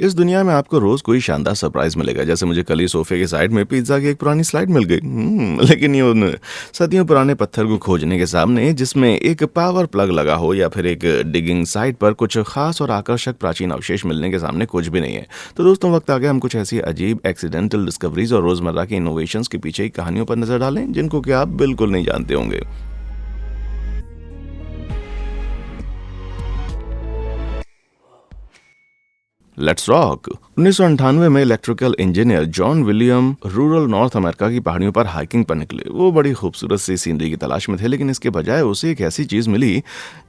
इस दुनिया में आपको रोज कोई शानदार सरप्राइज मिलेगा, जैसे मुझे कल ही सोफे के साइड में पिज्जा की एक पुरानी स्लाइड मिल गई। लेकिन ये उन सदियों पुराने पत्थर को खोजने के सामने, जिसमें एक पावर प्लग लगा हो या फिर एक डिगिंग साइट पर कुछ खास और आकर्षक प्राचीन अवशेष मिलने के सामने कुछ भी नहीं है। तो दोस्तों, वक्त आ गया हम कुछ ऐसी अजीब एक्सीडेंटल डिस्कवरीज और रोजमर्रा के इनोवेशंस के पीछे की कहानियों पर नजर डालें, जिनको कि आप बिल्कुल नहीं जानते होंगे। Let's rock. 1998 में electrical engineer John William rural north America की पहाड़ियों पर हाइकिंग पर निकले। वो बड़ी खूबसूरत सी सीनरी की तलाश में थे, लेकिन इसके बजाय उसे एक ऐसी चीज मिली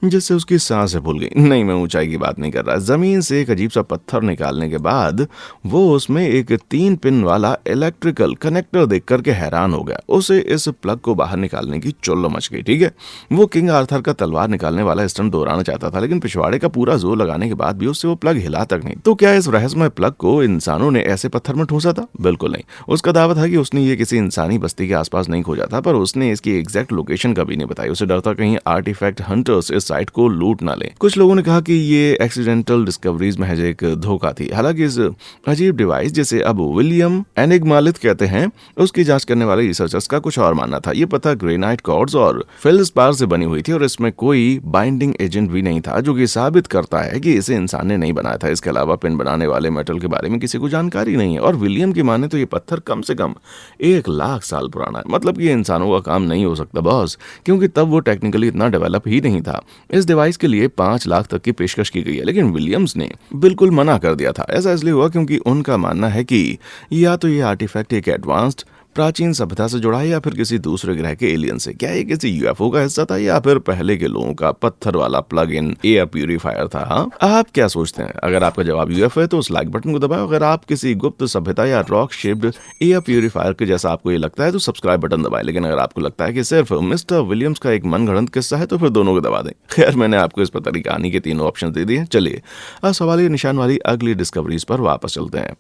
जिससे उसकी सांसें भूल गई। नहीं, मैं ऊंचाई की बात नहीं कर रहा। जमीन से एक अजीब सा पत्थर निकालने के बाद वो उसमें एक 3 पिन वाला इलेक्ट्रिकल कनेक्टर देख करके हैरान हो गया। उसे इस प्लग को बाहर निकालने की चुल्लो मच गई। ठीक है, वो किंग आर्थर का तलवार निकालने वाला स्टंट दोहराना चाहता था, लेकिन पिछवाड़े का पूरा जोर लगाने के बाद भी उससे वो प्लग हिला तक नहीं। तो क्या इस रहस्यमय प्लग को इंसानों ने ऐसे पत्थर में ठूंसा था? बिल्कुल नहीं। उसका दावा था कि उसने ये किसी इंसानी बस्ती के आसपास नहीं खोजा था, पर उसने इसकी एग्जैक्ट लोकेशन कभी नहीं बताई। उसे डर था कहीं आर्टिफैक्ट हंटर्स इस साइट को लूट ना ले। कुछ लोगों ने कहा कि ये एक्सीडेंटल डिस्कवरीज महज एक धोखा थी। हालांकि इस अजीब डिवाइस, जिसे अब विलियम एनिग्मालिथ कहते हैं, उसकी जांच करने वाले रिसर्चर्स का कुछ और मानना था। ये पत्थर ग्रेनाइट कॉर्ड्स और फेल्डस्पार से बनी हुई थी और इसमें कोई बाइंडिंग एजेंट भी नहीं था, जो कि साबित करता है कि इसे इंसान ने नहीं बनाया था। इसके अलावा पिन बनाने वाले मेटल के बारे में किसी को जानकारी नहीं है, और विलियम की माने तो ये पत्थर कम से कम 1 लाख साल पुराना है। मतलब कि ये इंसानों का काम नहीं हो सकता बॉस, क्योंकि तब वो टेक्निकली इतना डेवलप ही नहीं था। इस डिवाइस के लिए 5 लाख तक की पेशकश की गई है, लेकिन विलियम्स ने बिल्कुल मना कर दिया था। ऐसा इसलिए हुआ क्योंकि उनका मानना है कि या तो ये आर्टिफैक्ट एक एडवांस्ड प्राचीन सभ्यता से जुड़ा है या फिर किसी दूसरे ग्रह के एलियन से। क्या ये किसी यूएफओ का हिस्सा था या फिर पहले के लोगों का पत्थर वाला प्लग इन एयर प्यूरिफायर था? हाँ, आप क्या सोचते हैं? अगर आपका जवाब यूएफओ है तो उस लाइक बटन को दबाएं। अगर आप किसी गुप्त सभ्यता या रॉक शेप्ड एयर प्यूरिफायर के जैसा आपको ये लगता है तो सब्सक्राइब बटन दबाएं। लेकिन अगर आपको लगता है कि सिर्फ मिस्टर विलियम्स का एक मनगढ़ंत किस्सा है तो फिर दोनों को दबा दें। खैर, मैंने आपको इस पता की कहानी के 3 ऑप्शन दे दिए। चलिए अब सवाल निशान वाली अगली डिस्कवरीज पर वापस चलते हैं।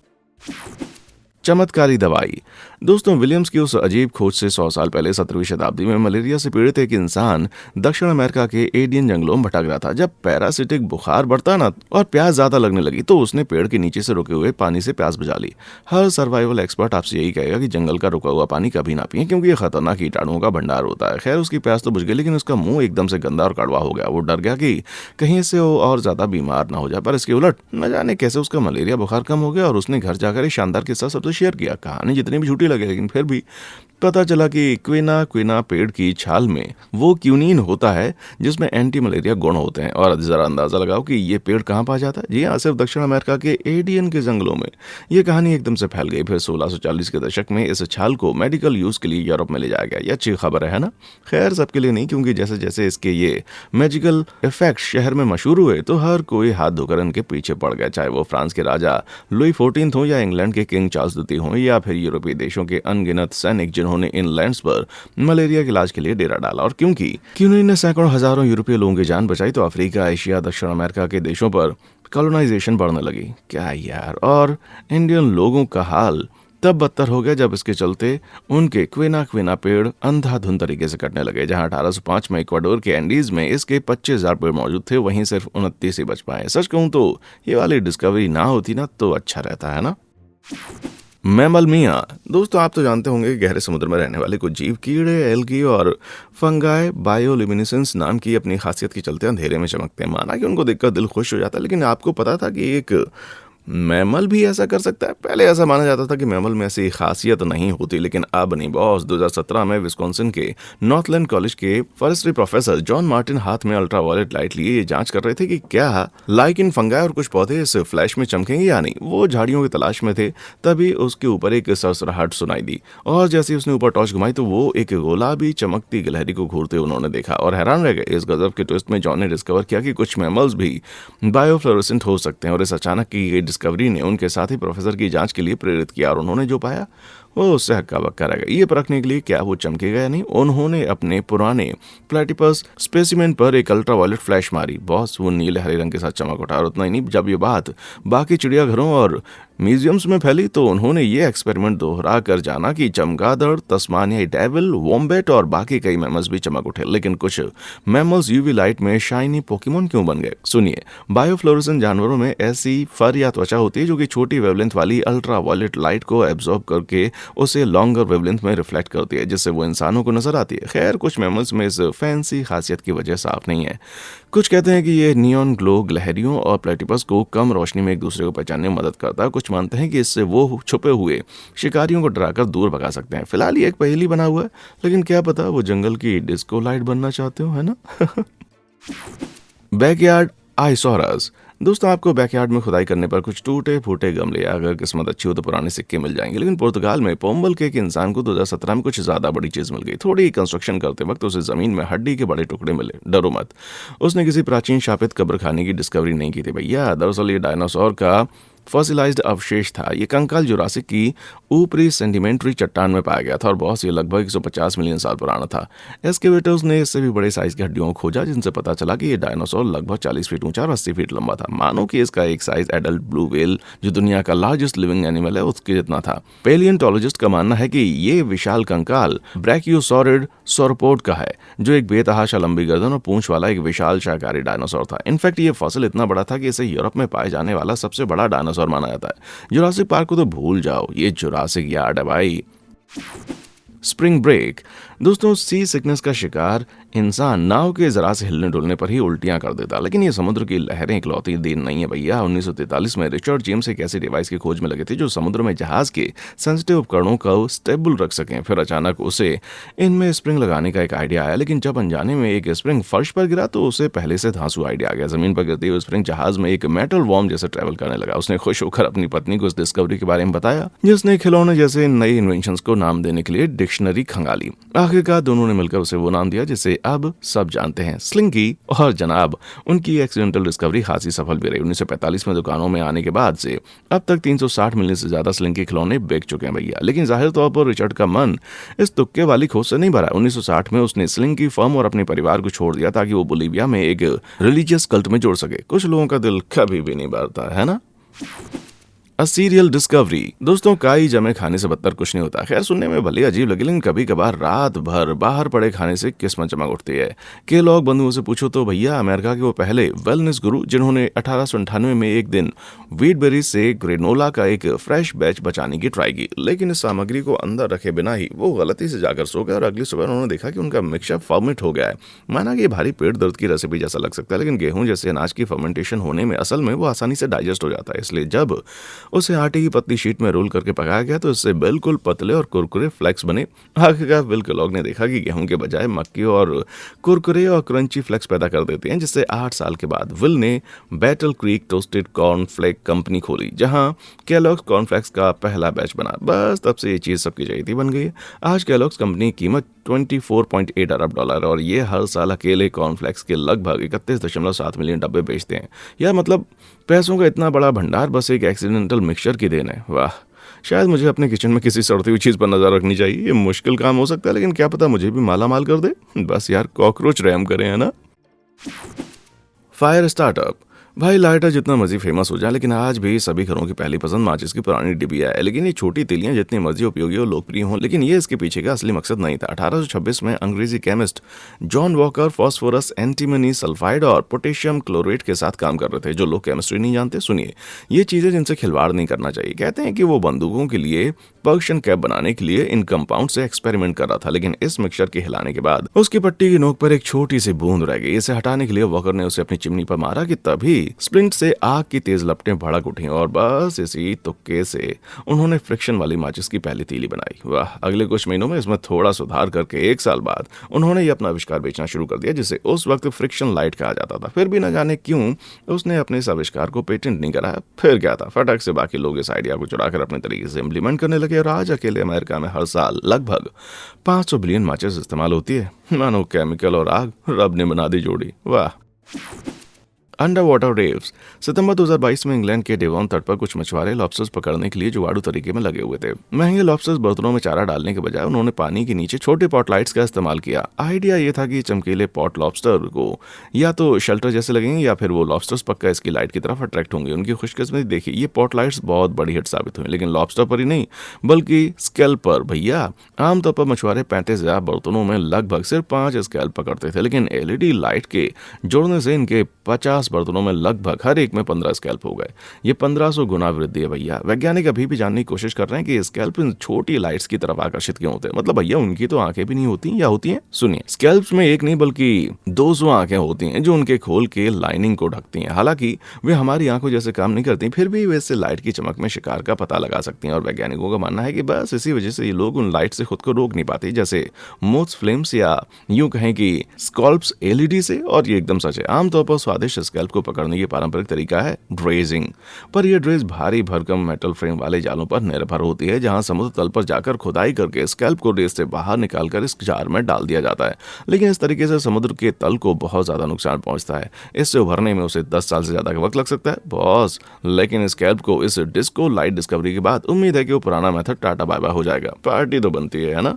चमत्कारी दवाई। दोस्तों, विलियम्स की उस अजीब खोज से 100 साल पहले 17वीं शताब्दी में मलेरिया से पीड़ित एक इंसान दक्षिण अमेरिका के एडियन जंगलों में भटक रहा था। जब पैरासिटिक बुखार बढ़ता ना और प्यास ज्यादा लगने लगी तो उसने पेड़ के नीचे से रुके हुए पानी से प्यास बुझा ली। हर सर्वाइवल एक्सपर्ट आपसे यही कहेगा कि जंगल का रुका हुआ पानी कभी ना पिए, क्योंकि ये खतरनाक कीटाणुओं का भंडार होता है। खैर, उसकी प्यास तो बुझ गई, लेकिन उसका मुंह एकदम से गंदा और कड़वा हो गया। वो डर गया कि कहीं इससे वो और ज्यादा बीमार ना हो जाए, पर इसके उलट न जाने कैसे उसका मलेरिया बुखार कम हो गया और उसने घर जाकर एक शानदार किस्सा सबसे शेयर किया। कहानी जितनी भी झूठी लगे, लेकिन फिर भी पता चला कि क्विना पेड़ की छाल में वो क्यूनिन होता है जिसमें एंटी मलेरिया गुण होते हैं। और जरा अंदाजा लगाओ कि ये पेड़ कहाँ पाया जाता है। जी हाँ, सिर्फ दक्षिण अमेरिका के एडियन के जंगलों में। ये कहानी एकदम से फैल गई। फिर 1640 के दशक में इस छाल को मेडिकल यूज के लिए यूरोप में ले जाया गया। ये अच्छी खबर है ना? खैर, सबके लिए नहीं, क्योंकि जैसे जैसे इसके ये मैजिकल इफेक्ट शहर में मशहूर हुए तो हर कोई हाथ धोकर इनके पीछे पड़ गया। चाहे वो फ्रांस के राजा लुई 14 हो या इंग्लैंड के किंग चार्ल्स द्वितीय हो या फिर यूरोपीय देशों के अनगिनत सैनिक जिन्होंने इन लैंड्स पर मलेरिया के इलाज के लिए डेरा डाला। और क्योंकि क्यूनिन ने सैकड़ों हजारों यूरोपीय लोगों की जान बचाई, तो अफ्रीका, एशिया, दक्षिण अमेरिका के देशों पर कॉलोनाइजेशन बढ़ने लगी। क्या यार! और इंडियन लोगों का हाल तब बदतर हो गया जब इसके चलते उनके क्विना पेड़ अंधाधुंध तरीके से कटने लगे। जहां 1805 में इक्वाडोर के एंडीज में इसके 25,000 पेड़ मौजूद थे, वहीं सिर्फ 29 ही बच पाए। सच कहूं तो ये वाली डिस्कवरी ना होती ना तो अच्छा रहता, है ना? मैमल मिया। दोस्तों, आप तो जानते होंगे कि गहरे समुद्र में रहने वाले कुछ जीव कीड़े, एल्गी और फंगाई बायोल्यूमिनेसेंस नाम की अपनी खासियत के चलते अंधेरे में चमकते हैं। माना कि उनको देखकर दिल खुश हो जाता है, लेकिन आपको पता था कि एक मैमल भी ऐसा कर सकता है? पहले ऐसा माना जाता था कि मैमल में ऐसी खासियत नहीं होती, लेकिन अब नहीं बॉस। 2017 में विस्कॉन्सिन के नॉर्थलैंड कॉलेज के फॉरेस्ट्री प्रोफेसर जॉन मार्टिन हाथ में अल्ट्रावायलेट लाइट लिए ये जांच कर रहे थे कि क्या लाइकिन, फंगाई और कुछ पौधे इस फ्लैश में चमकेंगे या नहीं। वो झाड़ियों की तलाश में थे, तभी उसके ऊपर एक सरसराहट सुनाई दी और जैसे ही उसने ऊपर टॉर्च घुमाई तो वो एक गुलाबी चमकती गिलहरी को घूरते उन्होंने देखा और हैरान रह गए। इस गजब के ट्विस्ट में जॉन ने डिस्कवर किया कि कुछ मैमल्स भी बायोफ्लोरेसेंट हो सकते हैं, और इस अचानक की डिस्कवरी ने उनके साथी प्रोफेसर की जांच के लिए प्रेरित किया और उन्होंने जो पाया वो उससे हक्का बक्का रह गया। ये परखने के लिए क्या वो चमकेगा या नहीं, उन्होंने अपने पुराने प्लेटिपस स्पेसिमेन पर एक अल्ट्रावायलेट फ्लैश मारी। बॉस, वो नीले हरे रंग के साथ चमक उठा। और उतना ही नहीं, जब ये बात बाकी चिड़ियाघरों और म्यूजियम्स में फैली तो उन्होंने ये एक्सपेरिमेंट दोहरा कर जाना कि चमगादड़, तस्मानियाई डेविल, वॉम्बेट और बाकी कई मैमल्स भी चमक उठे। लेकिन कुछ मैमल्स यूवी लाइट में शाइनी पोकेमोन क्यों बन गए? सुनिए, बायोफ्लोरेसेंट जानवरों में ऐसी फर या त्वचा होती है जो कि छोटी वेवलेंथ वाली अल्ट्रावायलेट लाइट को एब्जॉर्ब करके उसे लॉन्गर वेवलेंथ में रिफ्लेक्ट करती है, जिससे वो इंसानों को नजर आती है। खैर, कुछ मैमल्स में इस फैंसी खासियत की वजह साफ नहीं है। कुछ कहते हैं कि ये नियॉन ग्लो गिलहरियों और प्लेटिपस को कम रोशनी में एक दूसरे को पहचानने में मदद करता है। कुछ मानते हैं कि इससे वो छुपे हुए शिकारियों को डराकर दूर भगा सकते हैं। फिलहाल ये एक पहेली बना हुआ है, लेकिन क्या पता वो जंगल की डिस्को लाइट बनना चाहते हो, है ना? बैकयार्ड आइसोरस। दोस्तों, आपको बैकयार्ड में खुदाई करने पर कुछ टूटे फूटे गमले या अगर किस्मत अच्छी हो तो पुराने सिक्के मिल जाएंगे। लेकिन पुर्तगाल में पोम्बल के एक इंसान को 2017 में कुछ ज्यादा बड़ी चीज मिल गई। थोड़ी कंस्ट्रक्शन करते वक्त उसे जमीन में हड्डी के बड़े टुकड़े मिले। डरो मत, उसने किसी प्राचीन शापित कब्र खाने की डिस्कवरी नहीं की थी भैया। दरअसल ये डायनासोर का फॉसिलाइज्ड अवशेष था। ये कंकाल जुरासिक की ऊपरी सेंडिमेंट्री चट्टान में पाया गया था और बहुत, ये लगभग 150 मिलियन साल पुराना था। एस्केवेटर्स ने इससे भी बड़े साइज की हड्डियों को खोजा, जिनसे पता चला कि ये डायनासोर लगभग 40 फीट ऊंचा और 80 फीट लंबा था। मानो कि इसका एक साइज एडल्ट ब्लू व्हेल, जो दुनिया का लार्जेस्ट लिविंग एनिमल है, उसके जितना था। पेलियंटोलॉजिस्ट का मानना है कि ये विशाल कंकाल ब्रैकियोसॉरिड सोरोपोड का है, जो एक बेतहाशा लंबी गर्दन और पूंछ वाला एक विशाल शाकाहारी डायनासोर था। इनफैक्ट ये फॉसिल इतना बड़ा था कि इसे यूरोप में पाए जाने वाला सबसे बड़ा डायनासोर माना जाता है। जुरासिक पार्क को तो भूल जाओ, ये जुरासिक यार्ड है भाई। Spring break. दोस्तों, सी सिकनेस का शिकार इंसान नाव के जरा से हिलने डुलने पर ही उल्टियां कर देता, लेकिन ये समुद्र की लहरें इकलौती देन नहीं है भैया। 1943 में रिचर्ड जेम्स एक ऐसी डिवाइस की खोज में लगे थे जो समुद्र में जहाज के सेंसिटिव उपकरणों को स्टेबल रख सकें। फिर अचानक उसे इनमें स्प्रिंग लगाने का एक आइडिया आया, लेकिन जब अनजाने में एक स्प्रिंग फर्श पर गिरा तो उसे पहले से धांसू आइडिया आ गया। जमीन पर गिरते हुए स्प्रिंग जहाज में एक मेटल वॉर्म जैसे ट्रेवल करने लगा। उसने खुश होकर अपनी पत्नी को इस डिस्कवरी के बारे में बताया, जिसने खिलौने जैसे नई इन्वेंशंस को नाम देने के लिए डिक्शनरी खंगाली। आखिरकार दोनों ने मिलकर उसे वो नाम दिया जिसे अब सब जानते हैं, स्लिंकी। और जनाब, उनकी एक्सीडेंटल डिस्कवरी खासी सफल भी रही। 1945 में दुकानों में आने के बाद से अब तक 360 मिलियन से ज्यादा स्लिंकी खिलौने बेच चुके हैं भैया। लेकिन जाहिर तौर पर रिचर्ड का मन इस तुक्के वाली खोज से नहीं भरा। 1960 में उसने स्लिंकी फर्म और अपने परिवार को छोड़ दिया ताकि वो बोलीविया में एक रिलीजियस कल्ट में जुड़ सके। कुछ लोगों का दिल कभी भी नहीं भरता, है ना? अ सीरियल डिस्कवरी। दोस्तों, काई जमे खाने से बदतर कुछ नहीं होता। खैर, सुनने में भले अजीब लगे, लेकिन कभी कभार रात भर बाहर पड़े खाने से किस्मत चमक उठती है। के लॉग बंधुओं से पूछो तो भैया अमेरिका के वो पहले वेलनेस गुरु, जिन्होंने 1898 में एक दिन व्हीटबेरी से ग्रेनोला का एक फ्रेश बैच बचाने की ट्राई की, लेकिन इस सामग्री को अंदर रखे बिना ही वो गलती से जाकर सो गए और अगली सुबह उन्होंने देखा कि उनका मिक्सचर फर्मेंट हो गया है। माना कि भारी पेट दर्द की रेसिपी जैसा लग सकता है, लेकिन गेहूं जैसे अनाज की फर्मेंटेशन होने में असल में वो आसानी से डाइजेस्ट हो जाता है। इसलिए जब उसे आटे की पतली शीट में रोल करके पकाया गया तो इससे बिल्कुल पतले और कुरकुरे फ्लेक्स बने। आखिरकार विल केलॉग ने देखा कि गेहूं के बजाय मक्की और कुरकुरे और क्रंची फ्लेक्स पैदा कर देते हैं, जिससे 8 साल के बाद विल ने Battle Creek toasted corn flake company खोली, जहां केलॉग्स कॉर्नफ्लेक्स का पहला बैच बना। बस तब से ये चीज सबकी चाहिए बन गई है। आज केलॉग्स कंपनी की कीमत $24.8 अरब और ये हर साल अकेले कॉर्नफ्लेक्स के लगभग 31.7 मिलियन डब्बे बेचते हैं। यार मतलब पैसों का इतना बड़ा भंडार बस एक एक्सीडेंटल मिक्सचर की देन है। वाह, शायद मुझे अपने किचन में किसी सड़ती हुई चीज पर नजर रखनी चाहिए। ये मुश्किल काम हो सकता है, लेकिन क्या पता मुझे भी माला माल कर दे। बस यार, कॉकरोच रहम करें, है ना? Fire startup. भाई, लाइटर जितना मर्जी फेमस हो जाए, लेकिन आज भी सभी घरों की पहली पसंद माचिस की पुरानी डिबिया है। लेकिन ये छोटी तीलियां जितनी मर्जी उपयोगी और लोकप्रिय हों, लेकिन ये इसके पीछे का असली मकसद नहीं था। 1826 में अंग्रेजी chemist John walker phosphorus, antimony sulphide और पोटेशियम क्लोरेट के साथ काम कर रहे थे। जो लोग केमिस्ट्री नहीं जानते, सुनिए, ये चीजें जिनसे खिलवाड़ नहीं करना चाहिए। कहते हैं कि वो बंदूकों के लिए पर्क्शन कैप बनाने के लिए इन कंपाउंड से एक्सपेरिमेंट कर रहा था, लेकिन इस मिक्सचर के हिलाने के बाद उसकी पट्टी की नोक पर एक छोटी सी बूंद रह गई। इसे हटाने के लिए वॉकर ने उसे अपनी चिमनी पर मारा कि तभी स्प्लिंट से आग की तेज लपटें भड़क उठी और बस इसी तुक्के से उन्होंने फ्रिक्शन वाली माचिस की पहली तीली बनाई। वाह, अगले कुछ महीनों में इसमें थोड़ा सुधार करके 1 साल बाद उन्होंने ये अपना आविष्कार बेचना शुरू कर दिया, जिसे उस वक्त फ्रिक्शन लाइट कहा जाता था। फिर भी न जाने क्यों उसने अपने इस आविष्कार को पेटेंट नहीं कराया। फिर क्या था, फटक से बाकी लोग इस आइडिया को चुराकर अपने तरीके से इम्प्लीमेंट करने लगे और आज अकेले अमेरिका में हर साल लगभग 500 बिलियन माचिस इस्तेमाल होती है। मानो केमिकल और आग रब ने बना दी जोड़ी। वाह। Under water रेव्स। सितंबर 2022 में इंग्लैंड के डेवॉन तट पर कुछ मछुआरे लॉबस्टर्स पकड़ने के लिए जुगाड़ू तरीके में लगे हुए थे। महंगे लॉबस्टर्स बर्तनों में चारा डालने के बजाय उन्होंने पानी के नीचे छोटे पॉट लाइट्स का इस्तेमाल किया। आइडिया ये था कि चमकीले पॉट लॉबस्टर को या तो शेल्टर जैसे लगेंगे या फिर वो लॉबस्टर्स पक्का इसकी लाइट की तरफ अट्रैक्ट होंगे। उनकी खुशकिस्मती देखिए, ये पॉट लाइट्स बहुत बड़ी हिट साबित हुई, लेकिन लॉबस्टर पर ही नहीं बल्कि स्केल्प पर। भैया, आमतौर पर मछुआरे 35,000 बर्तनों में लगभग सिर्फ 5 स्केल्प पकड़ते थे, लेकिन एलईडी लाइट के जोड़ने से इनके 50 बर्तनों में लगभग हर एक में 15 स्कैल्प हो गए। ये 1500 गुना वृद्धि है भैया। वैज्ञानिक अभी भी जानने की कोशिश कर रहे हैं कि स्कैल्प इन छोटी लाइट्स की तरफ आकर्षित क्यों होते हैं। मतलब भैया, उनकी तो आंखें भी नहीं होती या होती हैं? सुनिए, स्कैल्प्स में एक नहीं बल्कि 200 आंखें होती हैं जो उनके खोल के लाइनिंग को ढकती हैं। हालांकि वे हमारी आंखों जैसे काम नहीं करती, फिर भी वे इससे लाइट की चमक में शिकार का पता लगा सकती हैं। और वैज्ञानिकों का मानना है कि बस इसी वजह से ये लोग उन लाइट से खुद को रोक नहीं पाते, जैसे मोथ्स फ्लेम्स या यूं कहें कि स्कॉल्प्स एलईडी से। और ये एकदम सच है। आमतौर पर स्वादिष्ट स्कैल्प को पकड़ने की पारंपरिक तरीका है ड्रेजिंग, पर यह ड्रेज भारी भरकम मेटल फ्रेम वाले जालों पर निर्भर होती है, जहां समुद्र तल पर जाकर खुदाई करके स्कैल्प को रेत से बाहर निकालकर इस जार में डाल दिया जाता है। लेकिन इस तरीके से समुद्र के तल को बहुत ज्यादा नुकसान पहुंचता है। इससे उभरने में उसे 10 साल से ज्यादा का वक्त लग सकता है बॉस। लेकिन स्कैल्प को इस डिस्को लाइट डिस्कवरी के बाद उम्मीद है कि वो पुराना मेथड टाटा बाय बाय हो जाएगा। पार्टी तो बनती है ना।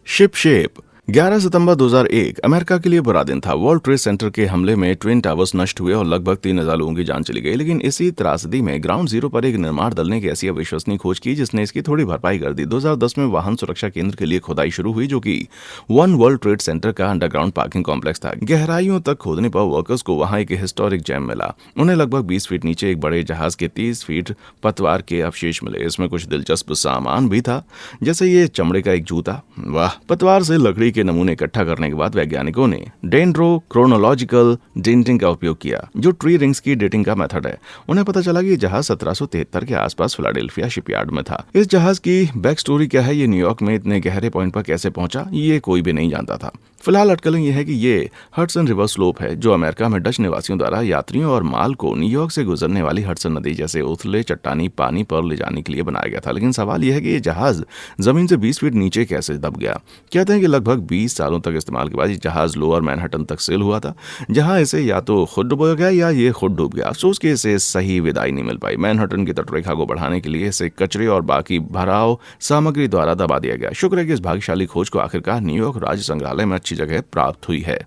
Ship shape. 11 सितंबर 2001 अमेरिका के लिए बुरा दिन था। वर्ल्ड ट्रेड सेंटर के हमले में ट्विन टावर्स नष्ट हुए और लगभग 3,000 लोगों की जान चली गई। लेकिन इसी त्रासदी में ग्राउंड जीरो पर एक निर्माण दल ने एक ऐसी अविश्वसनीय खोज की जिसने इसकी थोड़ी भरपाई कर दी। 2010 में वाहन सुरक्षा केंद्र के लिए खुदाई शुरू हुई, जो कि वन वर्ल्ड ट्रेड सेंटर का अंडरग्राउंड पार्किंग कॉम्प्लेक्स था। गहराइयों तक खोदने पर वर्कर्स को वहां एक हिस्टोरिक जेम मिला। उन्हें लगभग 20 फीट नीचे एक बड़े जहाज के 30 फीट पतवार के अवशेष मिले। इसमें कुछ दिलचस्प सामान भी था, जैसे ये चमड़े का एक जूता। वाह। पतवार से लकड़ी के नमूने इकट्ठा करने के बाद वैज्ञानिकों ने डेंड्रोक्रोनोलॉजिकल डेंटिंग का उपयोग किया, जो ट्री रिंग्स की डेटिंग का मेथड है। उन्हें पता चला कि जहाज 1773 के आसपास फिलाडेल्फिया शिपयार्ड में था। इस जहाज की बैक स्टोरी क्या है, ये न्यूयॉर्क में इतने गहरे पॉइंट पर कैसे पहुंचा, ये कोई भी नहीं जानता था। फिलहाल अटकलें यह है कि ये हडसन रिवर स्लोप है, जो अमेरिका में डच निवासियों द्वारा यात्रियों और माल को न्यूयॉर्क से गुजरने वाली हडसन नदी जैसे उथले चट्टानी पानी पर ले जाने के लिए बनाया गया था। लेकिन सवाल यह है कि ये जहाज जमीन से 20 फीट नीचे कैसे दब गया। कहते हैं कि लगभग 20 सालों तक इस्तेमाल के बाद ये जहाज लोअर मैनहट्टन तक सेल हुआ था, जहां इसे या तो खुद डुबो गया या ये खुद डूब गया। अफसोस कि इसे सही विदाई नहीं मिल पाई। मैनहट्टन की तटरेखा को बढ़ाने के लिए इसे कचरे और बाकी भराव सामग्री द्वारा दबा दिया गया। शुक्र है कि इस भाग्यशाली खोज को आखिरकार न्यूयॉर्क राज्य संग्रहालय में अच्छी जगह प्राप्त हुई है।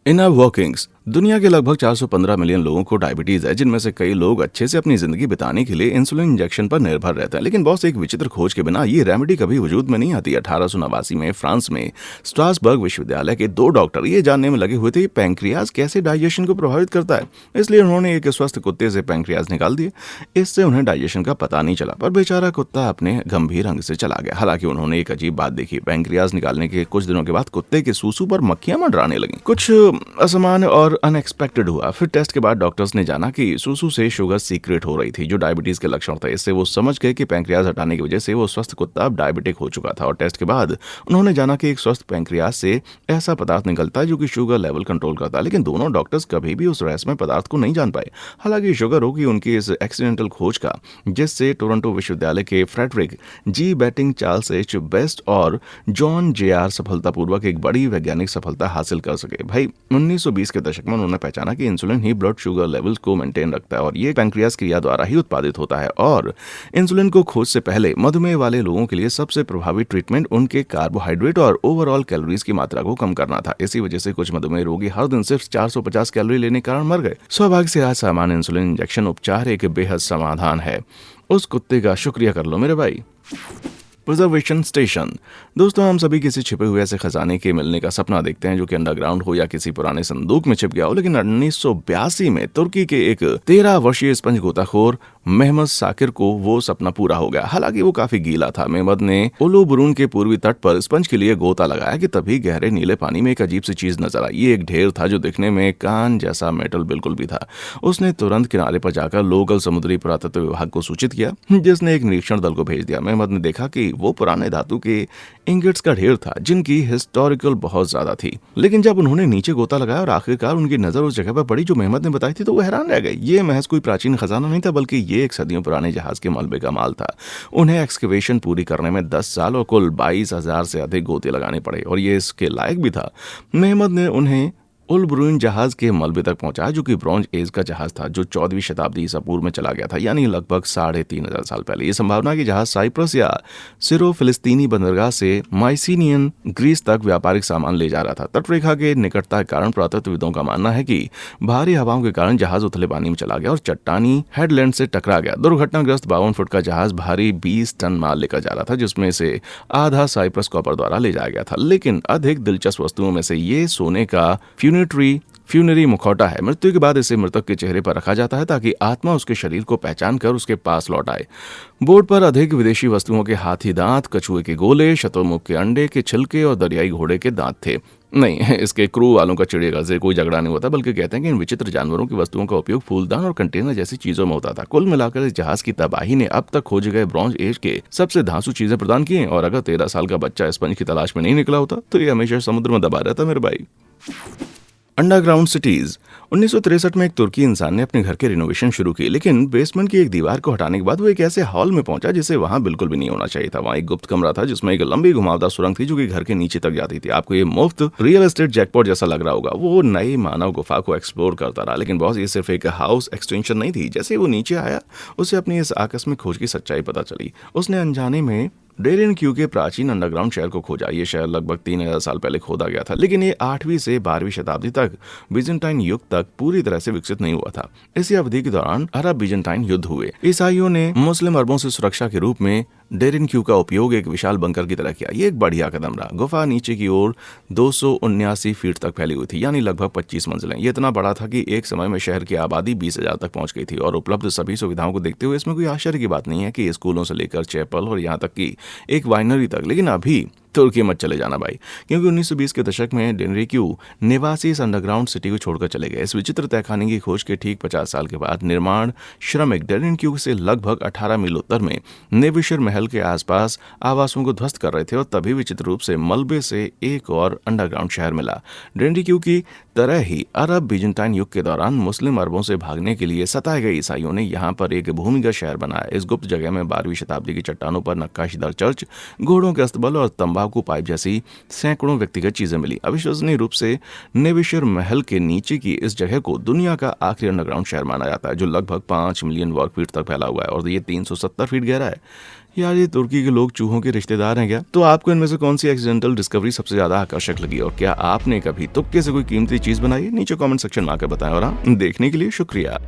Inner workings. दुनिया के लगभग 415 मिलियन लोगों को डायबिटीज है, जिनमें से कई लोग अच्छे से अपनी जिंदगी बिताने के लिए इंसुलिन इंजेक्शन पर निर्भर रहते हैं। लेकिन बॉस, एक विचित्र खोज के बिना ये रेमेडी कभी वजूद में नहीं आती। 1889 में फ्रांस में स्ट्रासबर्ग विश्वविद्यालय के 2 डॉक्टर ये जानने में लगे हुए थे कि पैंक्रियाज कैसे डाइजेशन को प्रभावित करता है। इसलिए उन्होंने एक स्वस्थ कुत्ते से पैंक्रियाज निकाल दिए। इससे उन्हें डाइजेशन का पता नहीं चला, पर बेचारा कुत्ता अपने गंभीर अंग से चला गया। हालांकि उन्होंने एक अजीब बात देखी। पैंक्रियाज निकालने के कुछ दिनों के बाद कुत्ते के सूसू पर मक्खियां मंडराने लगी। कुछ असामान्य और अनएक्सपेक्टेड हुआ। फिर टेस्ट के बाद डॉक्टर्स ने जाना कि सूसू से शुगर सीक्रेट हो रही थी, जो डायबिटीज के लक्षण थे। इससे वो समझ गए कि पैंक्रियाज हटाने की वजह से वो स्वस्थ कुत्ता अब डायबिटिक हो चुका था। और टेस्ट के बाद उन्होंने जाना कि एक स्वस्थ पैंक्रियाज से ऐसा पदार्थ निकलता है जो कि शुगर लेवल कंट्रोल करता है। लेकिन दोनों डॉक्टर्स कभी भी उस रहस्यमय पदार्थ को नहीं जान पाए। हालांकि शुगर होगी उनकी इस एक्सीडेंटल खोज का, जिससे टोरंटो विश्वविद्यालय के फ्रेडरिक जी बैटिंग, चार्ल्स एच बेस्ट और जॉन जे.आर सफलतापूर्वक एक बड़ी वैज्ञानिक सफलता हासिल कर सके। भाई, 1920 के दशक में उन्होंने पहचाना कि इंसुलिन ही ब्लड शुगर लेवल्स को मेंटेन रखता है और ये पैंक्रियाज क्रिया द्वारा ही उत्पादित होता है। और इंसुलिन को खोज से पहले मधुमेह वाले लोगों के लिए सबसे प्रभावी ट्रीटमेंट उनके कार्बोहाइड्रेट और ओवरऑल कैलोरीज की मात्रा को कम करना था। इसी वजह से कुछ मधुमेह रोगी हर दिन सिर्फ 450 कैलोरी लेने के कारण मर गए। सौभाग्य से आज सामान्य इंसुलिन इंजेक्शन उपचार एक बेहद समाधान है। उस कुत्ते का शुक्रिया कर लो मेरे भाई। Preservation station. दोस्तों, हम सभी किसी छिपे हुए ऐसे खजाने के मिलने का सपना देखते हैं जो कि अंडरग्राउंड हो या किसी पुराने संदूक में छिप गया हो। लेकिन 1982 में तुर्की के एक 13 वर्षीय स्पंज गोताखोर मेहमद साकिर को वो सपना पूरा हो गया। हालांकि वो काफी गीला था। मेहमद ने उलूबरून के पूर्वी तट पर स्पंज के लिए गोता लगाया कि तभी गहरे नीले पानी में एक अजीब सी चीज नजर आई। ये एक ढेर था जो दिखने में कान जैसा मेटल बिल्कुल भी था। उसने तुरंत किनारे पर जाकर लोकल समुद्री पुरातत्व विभाग को सूचित किया, जिसने एक निरीक्षण दल को भेज दिया। मेहमद ने देखा कि वो पुराने धातु के इंगेट्स का ढेर था, जिनकी हिस्टोरिकल बहुत ज्यादा थी। लेकिन जब उन्होंने नीचे गोता लगाया और आखिरकार उनकी नजर उस जगह पर पड़ी जो मेहमद ने बताई थी, तो वो हैरान रह गए। ये महज कोई प्राचीन खजाना नहीं था, बल्कि ये एक सदियों पुराने जहाज के मलबे का माल था। उन्हें एक्सकेवेशन पूरी करने में 10 साल और कुल 22,000 से अधिक गोते लगाने पड़े और ये इसके लायक भी था। मेहमद ने उन्हें उलब्रुइन जहाज के मलबे तक पहुंचा, जो कि ब्रॉन्ज एज का जहाज था, जो 14वीं शताब्दी ईसा पूर्व में चला गया था, यानी लगभग 3,500 साल पहले। ये संभावना कि जहाज साइप्रस या सिरो फिलिस्तीनी बंदरगाह से माइसिनियन ग्रीस तक व्यापारिक सामान ले जा रहा था। तटरेखा के निकटता के कारण पुरातत्वविदों का मानना है कि भारी हवाओं के कारण जहाज उथले पानी में चला गया और चट्टानी हेडलैंड से टकरा गया। दुर्घटनाग्रस्त 52 फुट का जहाज भारी 20 टन माल लेकर जा रहा था, जिसमें से आधा साइप्रस कॉपर द्वारा ले जाया गया था। लेकिन अधिक दिलचस्प वस्तुओं में से ये सोने का फ्यूनरी मुखौटा है। मृत्यु के बाद इसे मृतक के चेहरे पर रखा जाता है ताकि आत्मा उसके शरीर को पहचान कर उसके पास लौट आए। बोर्ड पर अधिक विदेशी वस्तुओं के हाथी दांत, कछुए के गोले, शतुरमुर्ग के अंडे के छिलके और दरियाई घोड़े के दांत थे। नहीं, इसके क्रू वालों का चिड़ियाघर से कोई झगड़ा नहीं होता, बल्कि कहते हैं कि इन विचित्र जानवरों की वस्तुओं का उपयोग फूलदान और कंटेनर जैसी चीजों में होता था। कुल मिलाकर इस जहाज की तबाही ने अब तक खोजे गए ब्रॉन्ज एज के सबसे धांसू चीजें प्रदान की हैं। और अगर 13 साल का बच्चा स्पंज की तलाश में नहीं निकला होता तो ये हमेशा समुद्र में दबा रहता मेरे भाई। Underground cities. 1963 में एक तुर्की इंसान ने अपने घर के रिनोवेशन शुरू की, लेकिन बेसमेंट की एक दीवार को हटाने के बाद वो एक ऐसे हॉल में पहुंचा जिसे वहां बिल्कुल भी नहीं होना चाहिए था। वहां एक गुप्त कमरा था जिसमें एक लंबी घुमावदार सुरंग थी जो कि घर के नीचे तक जाती थी। आपको ये मुफ्त रियल एस्टेट जैकपॉट जैसा लग रहा होगा। वो नई मानव गुफा को एक्सप्लोर करता रहा, लेकिन बॉस, ये सिर्फ एक हाउस एक्सटेंशन नहीं थी। जैसे वो नीचे आया, उसे अपनी इस आकस्मिक खोज की सच्चाई पता चली। उसने अनजाने में डेरियन क्यू के प्राचीन अंडरग्राउंड शहर को खोजा। ये शहर लगभग 3,000 साल पहले खोदा गया था, लेकिन ये 8वीं से 12वीं शताब्दी तक बीजेंटाइन युग तक पूरी तरह से विकसित नहीं हुआ था। इसी अवधि के दौरान अरब बीजेंटाइन युद्ध हुए। ईसाइयों ने मुस्लिम अरबों से सुरक्षा के रूप में डेरियन क्यू का उपयोग एक विशाल बंकर की तरह किया। ये एक बढ़िया कदम रहा। गुफा नीचे की ओर 279 फीट तक फैली हुई थी, यानी लगभग 25 मंजिलें। ये इतना बड़ा था कि एक समय में शहर की आबादी 20,000 तक पहुंच गई थी। और उपलब्ध सभी सुविधाओं को देखते हुए इसमें कोई आश्चर्य की बात नहीं है कि स्कूलों से लेकर चैपल और यहाँ तक कि एक वाइनरी तक। लेकिन अभी तुर्की मत चले जाना भाई, क्योंकि 1920 के दशक में डेनरिक्यू निवासी इस अंडरग्राउंड सिटी को छोड़कर चले गए। इस विचित्र तहखाने की खोज के ठीक 50 साल के बाद निर्माण श्रमिक डेनरिक्यू से लगभग 18 मील उत्तर में नेविशर महल के आसपास आवासों को ध्वस्त कर रहे थे, और तभी विचित्र रूप से मलबे से एक और अंडरग्राउंड शहर मिला। डेनरिक्यू की तरह ही अरब बीजेंटाइन युग के दौरान मुस्लिम अरबों से भागने के लिए सताए गए ईसाइयों ने यहाँ पर एक भूमिगत शहर बनाया। इस गुप्त जगह में 12वीं शताब्दी की चट्टानों पर नक्काशीदार चर्च, घोड़ों के अस्तबल और तंबाकू पाइप जैसी सैकड़ों व्यक्तिगत चीजें मिली। अविश्वसनीय रूप से नेविशर महल के नीचे की इस जगह को दुनिया का आखिरी अंडरग्राउंड शहर माना जाता है, जो लगभग 5 मिलियन वर्ग फीट तक फैला हुआ है, और ये 370 फीट गहरा है। यार, ये तुर्की के लोग चूहों के रिश्तेदार हैं क्या? तो आपको इनमें से कौन सी एक्सीडेंटल डिस्कवरी सबसे ज्यादा आकर्षक लगी, और क्या आपने कभी तुक्के से कोई कीमती चीज बनाई? नीचे कमेंट सेक्शन में आकर बताएं। और हाँ, देखने के लिए शुक्रिया।